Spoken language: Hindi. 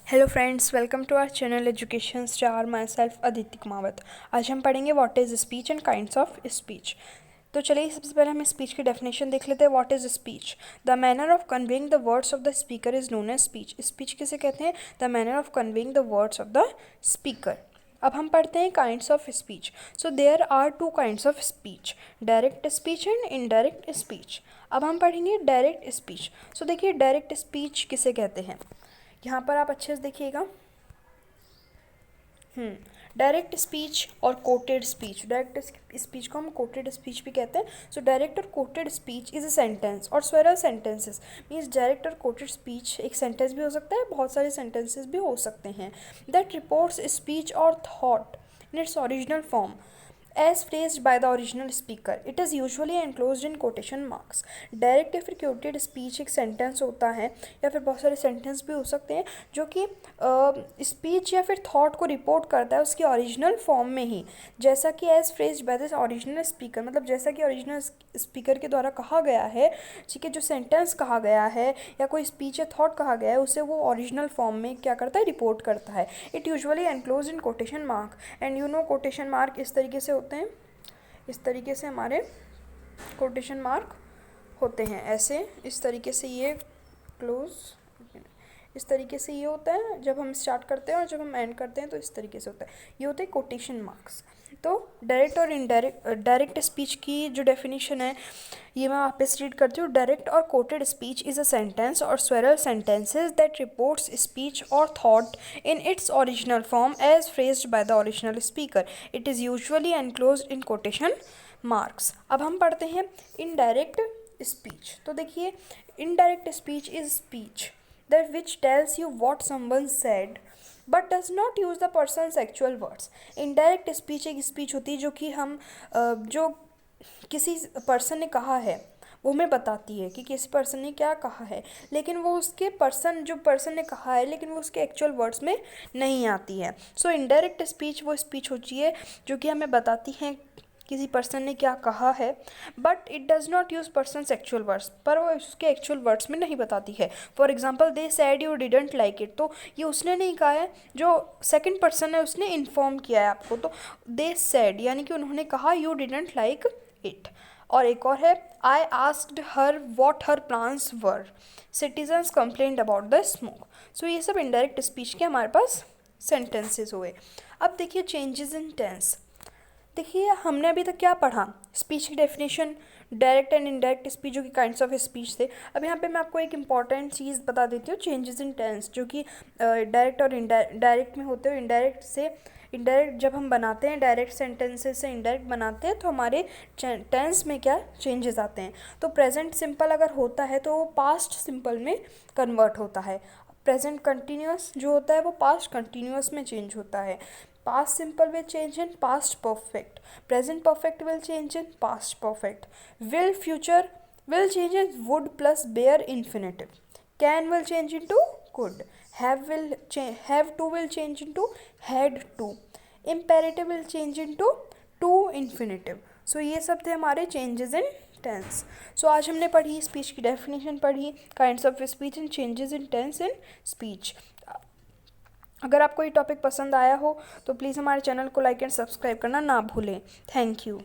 Hello friends, welcome to our channel education star. Myself Aditi Kumawat. आज हम पढ़ेंगे what is speech and kinds of speech. तो चलिए सबसे पहले हम स्पीच की डेफिनेशन देख लेते हैं। What is speech? The manner of conveying the words of the speaker is known as speech. Speech किसे कहते हैं? The manner of conveying the words of the speaker. अब हम पढ़ते हैं kinds of speech. So there are two kinds of speech, direct speech and indirect speech. अब हम पढ़ेंगे डायरेक्ट स्पीच। सो देखिए डायरेक्ट स्पीच किसे कहते हैं, यहाँ पर आप अच्छे से देखिएगा। डायरेक्ट स्पीच और कोटेड स्पीच। डायरेक्ट स्पीच को हम कोटेड स्पीच भी कहते हैं। सो डायरेक्ट और quoted speech is a sentence और स्वेरल सेंटेंसेस मीन्स डायरेक्ट और कोटेड स्पीच एक सेंटेंस भी हो सकता है, बहुत सारे सेंटेंसेस भी हो सकते हैं। दैट रिपोर्ट्स स्पीच और thought in its original form as phrased by the original speaker. It is usually enclosed in quotation marks. Direct या फिर क्योटेड स्पीच एक सेंटेंस होता है या फिर बहुत सारे सेंटेंस भी हो सकते हैं जो कि स्पीच या फिर थॉट को रिपोर्ट करता है उसकी ओरिजिनल फॉर्म में ही, जैसा कि as phrased by the original speaker, मतलब जैसा कि ओरिजिनल स्पीकर के द्वारा कहा गया है, ठीक है, जो सेंटेंस कहा गया है या कोई स्पीच या थॉट कहा गया है उसे वो ओरिजिनल फॉर्म में क्या करता है, रिपोर्ट करता है। It usually enclose in quotation mark and you know quotation mark इस तरीके से होते हैं, इस तरीके से हमारे कोटेशन मार्क होते हैं, ऐसे इस तरीके से ये क्लोज, इस तरीके से ये होता है जब हम स्टार्ट करते हैं और जब हम एंड करते हैं तो इस तरीके से होता है, ये होते हैं कोटेशन मार्क्स। तो डायरेक्ट और इनडायरेक्ट, डायरेक्ट स्पीच की जो डेफिनेशन है ये मैं वापस रीड करती हूँ। डायरेक्ट और quoted speech is a sentence और several sentences that reports speech और thought in its original form as phrased by the original speaker. It is usually enclosed in quotation marks. अब हम पढ़ते हैं इनडायरेक्ट स्पीच। तो देखिए indirect speech is speech that which tells you what someone said but does not use the person's actual words. Indirect speech एक स्पीच होती है जो कि हम जो किसी पर्सन ने कहा है वो हमें बताती है कि किसी पर्सन ने क्या कहा है, लेकिन वो उसके जो पर्सन ने कहा है लेकिन वो उसके एक्चुअल वर्ड्स में नहीं आती है। सो इनडायरेक्ट स्पीच वो स्पीच होती है जो कि हमें बताती है किसी पर्सन ने क्या कहा है, but it does not use persons actual words, पर वो उसके एक्चुअल वर्ड्स में नहीं बताती है। For example they sad you didn't like it, तो ये उसने नहीं कहा है, जो सेकंड पर्सन है उसने इन्फॉर्म किया है आपको। तो दे सैड यानी कि उन्होंने कहा यू डिडेंट लाइक इट। और एक और है I asked her what her plans were, citizens complaint about the smoke. So ये सब इनडायरेक्ट स्पीच के हमारे पास सेंटेंसेस हुए। अब देखिए चेंजेस इन टेंस। देखिए हमने अभी तक क्या पढ़ा, स्पीच की definition, direct and indirect speech जो कि काइंड्स ऑफ स्पीच थे। अब यहाँ पे मैं आपको एक इंपॉर्टेंट चीज़ बता देती हूँ, चेंजेस इन टेंस जो कि डायरेक्ट और डायरेक्ट में होते हैं। इनडायरेक्ट से इनडायरेक्ट जब हम बनाते हैं, डायरेक्ट सेंटेंसेस से इनडायरेक्ट बनाते हैं तो हमारे टेंस में क्या चेंजेस आते हैं। तो प्रेजेंट सिंपल अगर होता है तो वो पास्ट सिंपल में कन्वर्ट होता है। प्रेजेंट कंटिन्यूअस जो होता है वो पास्ट कंटिन्यूअस में चेंज होता है। Past simple will change in past perfect. Present perfect will change in past perfect. Will future will change in would plus bare infinitive. Can will change into could. Have to will change into had to. Imperative will change into to infinitive. So ये सब थे हमारे changes in tense. So आज हमने पढ़ी स्पीच की डेफिनेशन पढ़ी, kinds of speech and changes in tense in speech. अगर आपको ये टॉपिक पसंद आया हो तो प्लीज़ हमारे चैनल को लाइक एंड सब्सक्राइब करना ना भूलें। Thank you.